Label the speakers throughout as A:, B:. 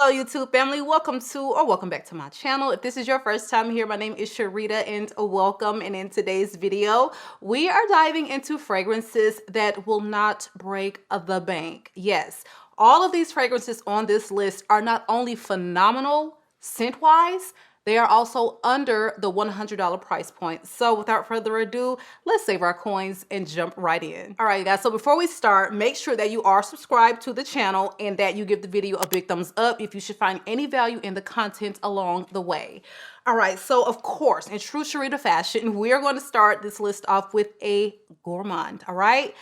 A: Hello YouTube family, welcome back to my channel. If this is your first time here, my name is Sharida and welcome. And in today's video, we are diving into fragrances that will not break the bank. Yes, all of these fragrances on this list are not only phenomenal scent-wise, they are also under the $100 price point. So without further ado, let's save our coins and jump right in. All right, guys, so before we start, make sure that you are subscribed to the channel and that you give the video a big thumbs up if you should find any value in the content along the way. All right, so of course, in true Sharida fashion, we are going to start this list off with a gourmand, all right?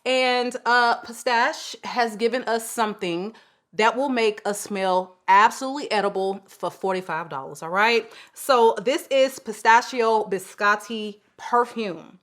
A: And Pistachio has given us something that will make a smell absolutely edible for $45, all right? So this is Pistachio Biscotti perfume,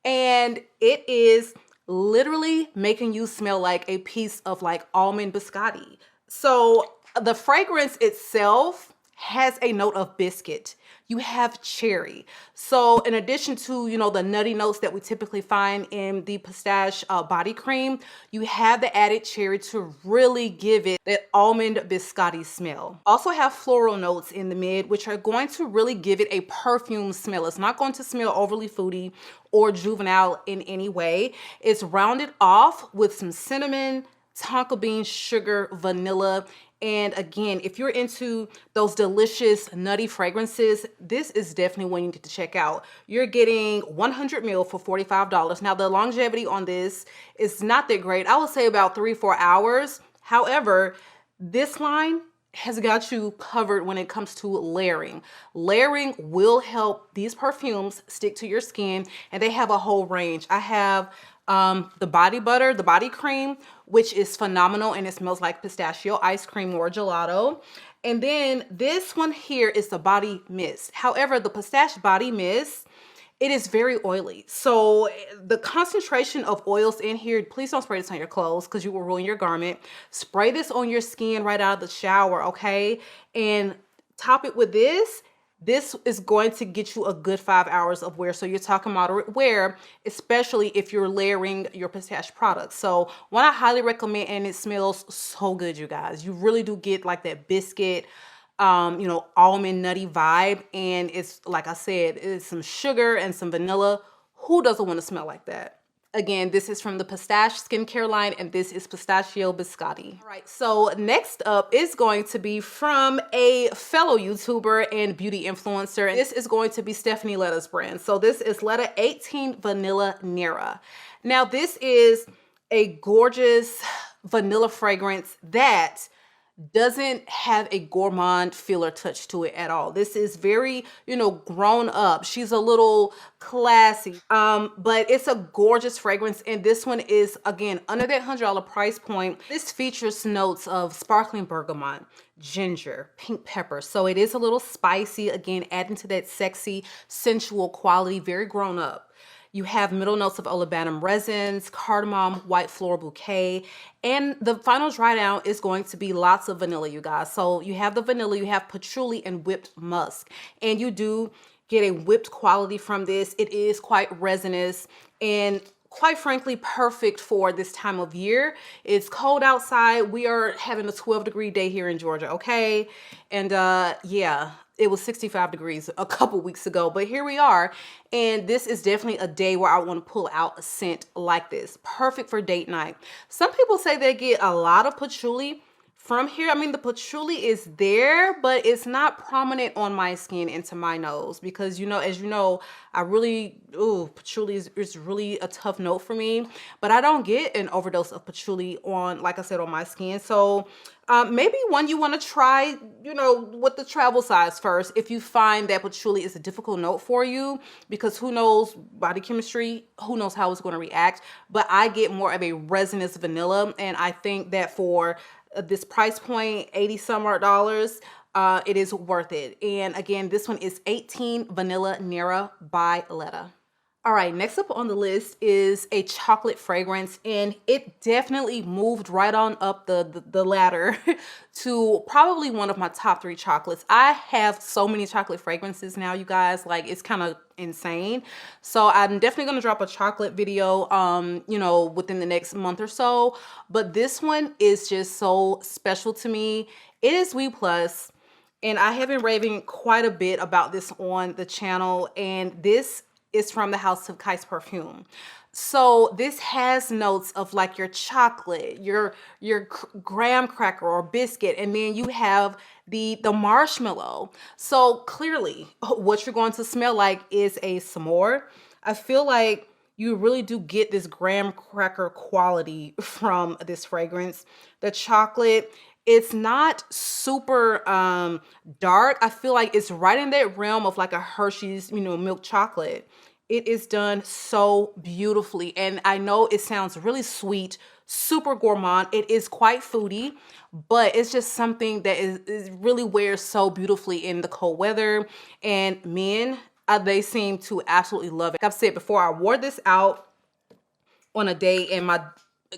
A: and it is literally making you smell like a piece of like almond biscotti. So the fragrance itself has a note of biscuit. You have cherry. So in addition to, you know, the nutty notes that we typically find in the Pistachio body cream, you have the added cherry to really give it that almond biscotti smell. Also have floral notes in the mid, which are going to really give it a perfume smell. It's not going to smell overly foody or juvenile in any way. It's rounded off with some cinnamon, tonka bean, sugar, vanilla. And again, if you're into those delicious nutty fragrances, this is definitely one you need to check out. You're getting 100 ml for $45. Now the longevity on this is not that great. I would say about 3-4 hours. However, this line has got you covered when it comes to layering. Layering will help these perfumes stick to your skin, and they have a whole range. I have the body butter, the body cream, which is phenomenal, and it smells like pistachio ice cream or gelato. And then this one here is the body mist. However, the pistachio body mist, it is very oily. So the concentration of oils in here, please don't spray this on your clothes because you will ruin your garment. Spray this on your skin right out of the shower, okay? And top it with this. This is going to get you a good 5 hours of wear. So you're talking moderate wear, especially if you're layering your pistachio products. So one I highly recommend, and it smells so good, you guys. You really do get like that biscuit, you know, almond nutty vibe. And it's, like I said, it's some sugar and some vanilla. Who doesn't want to smell like that? Again, this is from the Pistachio skincare line, and this is Pistachio Biscotti. All right, so next up is going to be from a fellow YouTuber and beauty influencer, and this is going to be Stephanie Letta's brand. So this is Letta 18 Vanilla Nera. Now this is a gorgeous vanilla fragrance that doesn't have a gourmand feel or touch to it at all. This is very, you know, grown up. She's a little classy, but it's a gorgeous fragrance. And this one is, again, under that $100 price point. This features notes of sparkling bergamot, ginger, pink pepper. So it is a little spicy, again, adding to that sexy, sensual quality, very grown up. You have middle notes of olibanum resins, cardamom, white floral bouquet, and the final dry down is going to be lots of vanilla, you guys. So you have the vanilla, you have patchouli and whipped musk, and you do get a whipped quality from this. It is quite resinous and quite frankly perfect for this time of year. It's cold outside. We are having a 12-degree day here in Georgia, okay? And yeah, it was 65 degrees a couple weeks ago, but here we are. And this is definitely a day where I want to pull out a scent like this. Perfect for date night. Some people say they get a lot of patchouli from here. I mean, the patchouli is there, but it's not prominent on my skin into my nose because, you know, as you know, I really, patchouli is really a tough note for me, but I don't get an overdose of patchouli on, like I said, on my skin. So maybe one you want to try, you know, with the travel size first, if you find that patchouli is a difficult note for you, because who knows body chemistry, who knows how it's going to react. But I get more of a resinous vanilla, and I think that for this price point, 80 some odd dollars, it is worth it. And again, this one is 18 Vanilla Nera by Letta. All right, next up on the list is a chocolate fragrance, and it definitely moved right on up the ladder to probably one of my top 3 chocolates. I have so many chocolate fragrances now, you guys, like it's kind of insane. So I'm definitely gonna drop a chocolate video, you know, within the next month or so. But this one is just so special to me. It is We Plus, and I have been raving quite a bit about this on the channel, and this is from the house of Kai's Perfume. So this has notes of like your chocolate, your graham cracker or biscuit, and then you have the marshmallow. So clearly what you're going to smell like is a s'more. I feel like you really do get this graham cracker quality from this fragrance. The chocolate, it's not super dark. I feel like it's right in that realm of like a Hershey's, you know, milk chocolate. It is done so beautifully, and I know it sounds really sweet, super gourmand. It is quite foodie, but it's just something that is really wears so beautifully in the cold weather. And men, they seem to absolutely love it. Like I've said before, I wore this out on a day, and my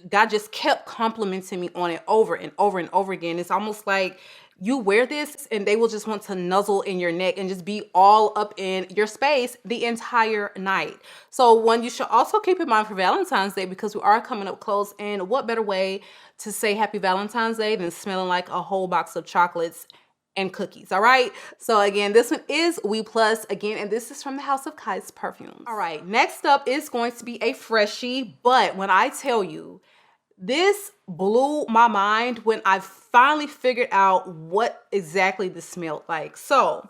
A: God just kept complimenting me on it over and over and over again. It's almost like you wear this and they will just want to nuzzle in your neck and just be all up in your space the entire night. So one you should also keep in mind for Valentine's Day, because we are coming up close, and what better way to say happy Valentine's Day than smelling like a whole box of chocolates and cookies. All right, so again, this one is We Plus again, and this is from the house of Kai's Perfumes. All right, next up is going to be a freshie, but when I tell you, this blew my mind when I finally figured out what exactly this smelled like. So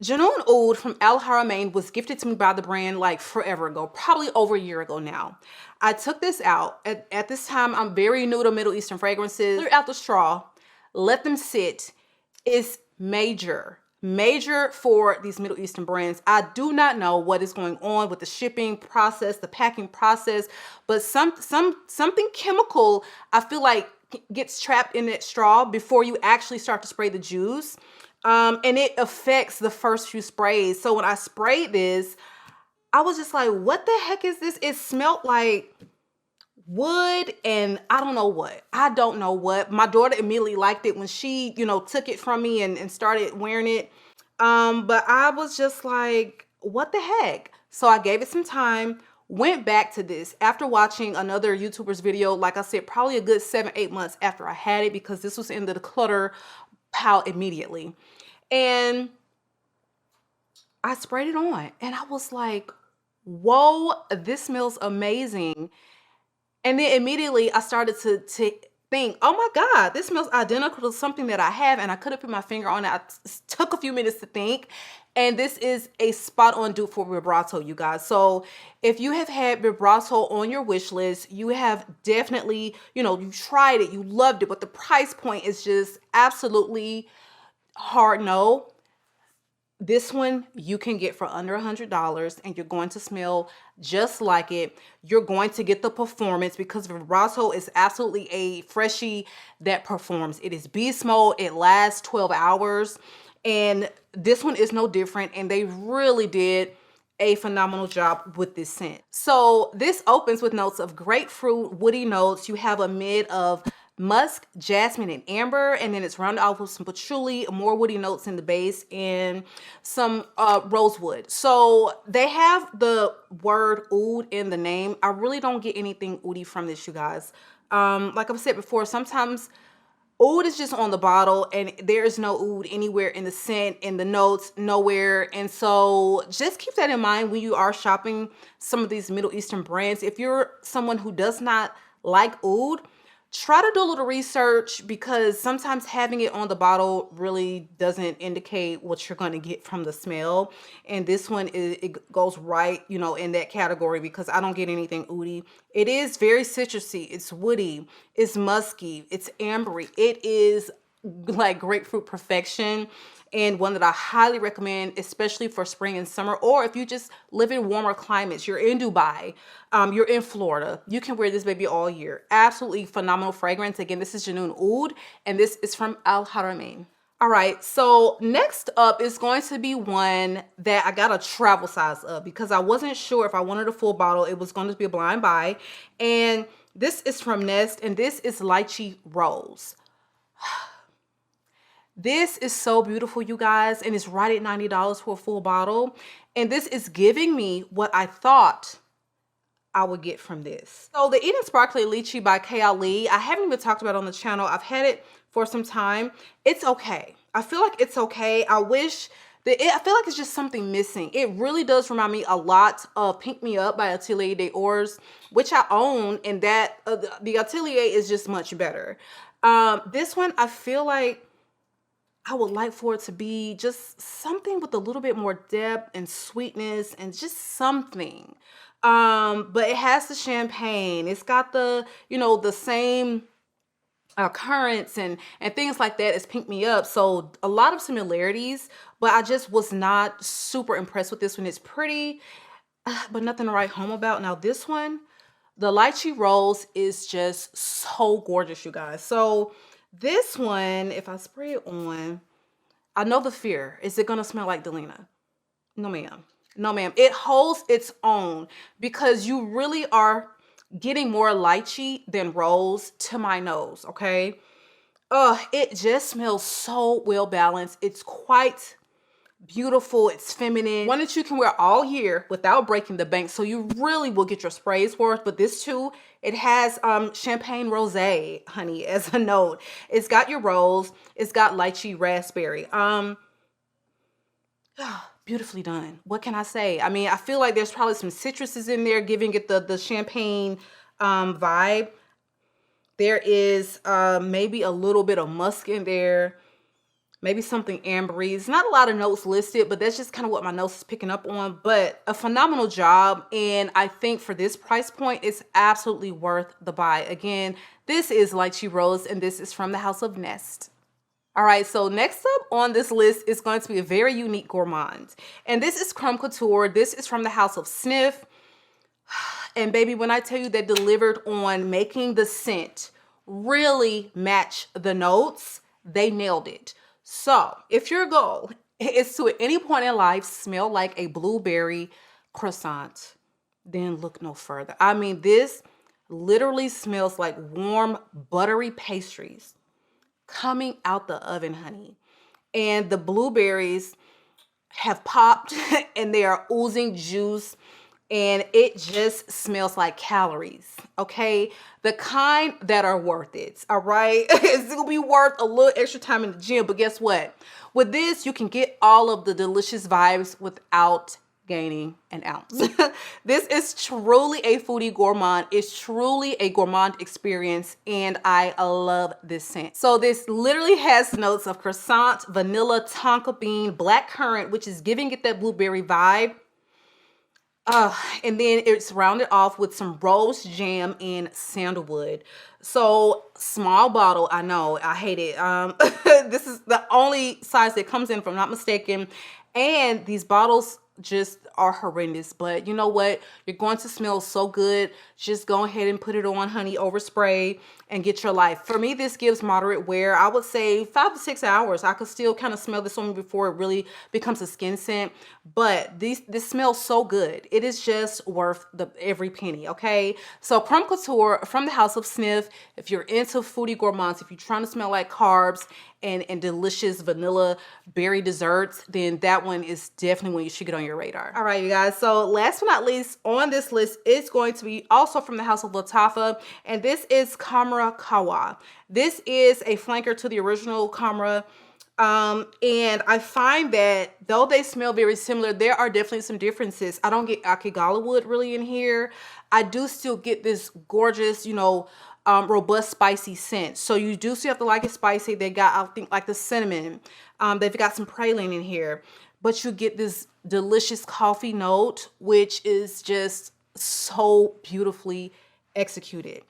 A: Janoud Oud from Al Haramain was gifted to me by the brand like forever ago, probably over a year ago now. I took this out. At this time, I'm very new to Middle Eastern fragrances. Clear out the straw, let them sit. It's major for these Middle Eastern brands. I do not know what is going on with the shipping process, the packing process, but something chemical, I feel like, gets trapped in that straw before you actually start to spray the juice. And it affects the first few sprays. So when I sprayed this, I was just like, what the heck is this? It smelled like wood and I don't know what. My daughter immediately liked it when she, you know, took it from me and started wearing it. But I was just like, what the heck? So I gave it some time, went back to this after watching another YouTuber's video, like I said, probably a good 7-8 months after I had it, because this was in the clutter pile immediately. And I sprayed it on and I was like, whoa, this smells amazing. And then immediately I started to think, oh my God, this smells identical to something that I have. And I couldn't put my finger on it. I took a few minutes to think. And this is a spot on dupe for vibrato, you guys. So if you have had vibrato on your wish list, you have definitely, you know, you tried it, you loved it, but the price point is just absolutely hard no. This one you can get for under $100 and you're going to smell just like it. You're going to get the performance, because vibrato is absolutely a freshie that performs. It is beast mode. It lasts 12 hours. And this one is no different. And they really did a phenomenal job with this scent. So this opens with notes of grapefruit, woody notes. You have a mid of musk, jasmine, and amber, and then it's rounded off with some patchouli, more woody notes in the base, and some rosewood. So they have the word oud in the name. I really don't get anything oudy from this, you guys. Like I've said before, sometimes oud is just on the bottle and there is no oud anywhere in the scent, in the notes, nowhere. And so just keep that in mind when you are shopping some of these Middle Eastern brands. If you're someone who does not like oud, try to do a little research, because sometimes having it on the bottle really doesn't indicate what you're going to get from the smell. And this one, it goes right, you know, in that category, because I don't get anything oudy. It is very citrusy. It's woody. It's musky. It's ambery. It is like grapefruit perfection, and one that I highly recommend, especially for spring and summer, or if you just live in warmer climates. You're in Dubai, you're in Florida, you can wear this baby all year. Absolutely phenomenal fragrance. Again, this is Junoon Oud, and this is from Al Haramain. All right, so next up is going to be one that I got a travel size of because I wasn't sure if I wanted a full bottle. It was going to be a blind buy. And this is from Nest, and this is Lychee Rose. This is so beautiful, you guys, and it's right at $90 for a full bottle. And this is giving me what I thought I would get from this. So the Eden Sparkly Lychee by KHAMRAH, I haven't even talked about it on the channel. I've had it for some time. It's okay. I feel like it's okay. I wish that I feel like it's just something missing. It really does remind me a lot of Pink Me Up by Atelier des Ors, which I own, and that the Atelier is just much better. This one, I feel like I would like for it to be just something with a little bit more depth and sweetness and just something. But it has the champagne. It's got the, you know, the same currants and things like that as Pink Me Up. So a lot of similarities, but I just was not super impressed with this one. It's pretty, but nothing to write home about. Now this one, the Lychee Rose, is just so gorgeous, you guys. So this one, if I spray it on, I know the fear. Is it gonna smell like Delina? No, ma'am. No, ma'am. It holds its own because you really are getting more lychee than rose to my nose, okay? It just smells so well balanced. It's quite beautiful. It's feminine. One that you can wear all year without breaking the bank, so you really will get your sprays worth. But this too, it has champagne rosé, honey, as a note. It's got your rose. It's got lychee raspberry. Beautifully done. What can I say? I mean, I feel like there's probably some citruses in there giving it the champagne vibe. There is maybe a little bit of musk in there, maybe something ambery. It's not a lot of notes listed, but that's just kind of what my nose is picking up on. But a phenomenal job, and I think for this price point, it's absolutely worth the buy. Again, this is Lychee Rose, and this is from the House of Nest. All right, so next up on this list is going to be a very unique gourmand. And this is CRUMB Couture. This is from the House of Sniff. And baby, when I tell you they delivered on making the scent really match the notes, they nailed it. So if your goal is to at any point in life smell like a blueberry croissant, then look no further. I mean, this literally smells like warm, buttery pastries coming out the oven, honey. And the blueberries have popped and they are oozing juice, and it just smells like calories, okay? The kind that are worth it, all right? It's gonna be worth a little extra time in the gym, but guess what? With this, you can get all of the delicious vibes without gaining an ounce. This is truly a foodie gourmand. It's truly a gourmand experience, and I love this scent. So this literally has notes of croissant, vanilla, tonka bean, black currant, which is giving it that blueberry vibe. And then it's rounded off with some rose jam and sandalwood. So small bottle, I know, I hate it. This is the only size that comes in, if I'm not mistaken. And these bottles just are horrendous, but you know what? You're going to smell so good. Just go ahead and put it on, honey, overspray and get your life. For me, this gives moderate wear. I would say 5 to 6 hours. I could still kind of smell this on me before it really becomes a skin scent, but this smells so good. It is just worth every penny, okay? So CRUMB Couture from the House of Sniff. If you're into foodie gourmands, if you're trying to smell like carbs and delicious vanilla berry desserts, then that one is definitely one you should get on your radar. All right, you guys. So last but not least on this list is going to be also from the House of Lattafa, and this is KHAMRAH. This is a flanker to the original KHAMRAH. And I find that though they smell very similar, there are definitely some differences. I don't get Akigala wood really in here. I do still get this gorgeous, you know, robust spicy scent. So you do still have to like it spicy. They got, I think, like the cinnamon. They've got some praline in here, but you get this delicious coffee note, which is just so beautifully executed.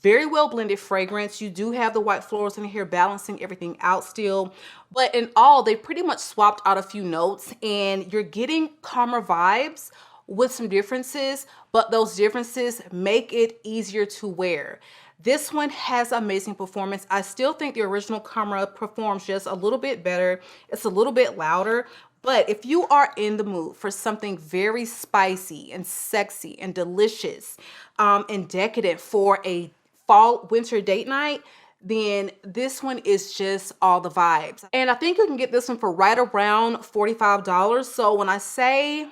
A: Very well blended fragrance. You do have the white florals in here balancing everything out still, but in all, they pretty much swapped out a few notes, and you're getting KHAMRAH vibes with some differences, but those differences make it easier to wear. This one has amazing performance. I still think the original KHAMRAH performs just a little bit better. It's a little bit louder. But if you are in the mood for something very spicy and sexy and delicious and decadent for a fall winter date night, then this one is just all the vibes. And I think you can get this one for right around $45. So when I say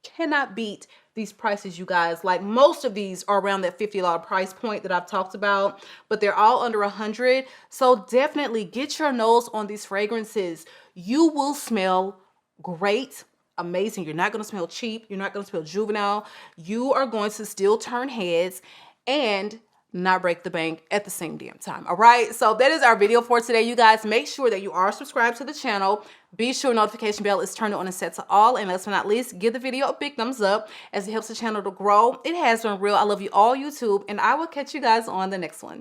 A: cannot beat these prices, you guys, like most of these are around that $50 price point that I've talked about, but they're all under 100. So definitely get your nose on these fragrances. You will smell great, amazing. You're not going to smell cheap. You're not going to smell juvenile. You are going to still turn heads and not break the bank at the same damn time. All right, so that is our video for today, you guys. Make sure that you are subscribed to the channel. Be sure notification bell is turned on and set to all. And last but not least, give the video a big thumbs up as it helps the channel to grow. It has been real. I love you all, YouTube, and I will catch you guys on the next one.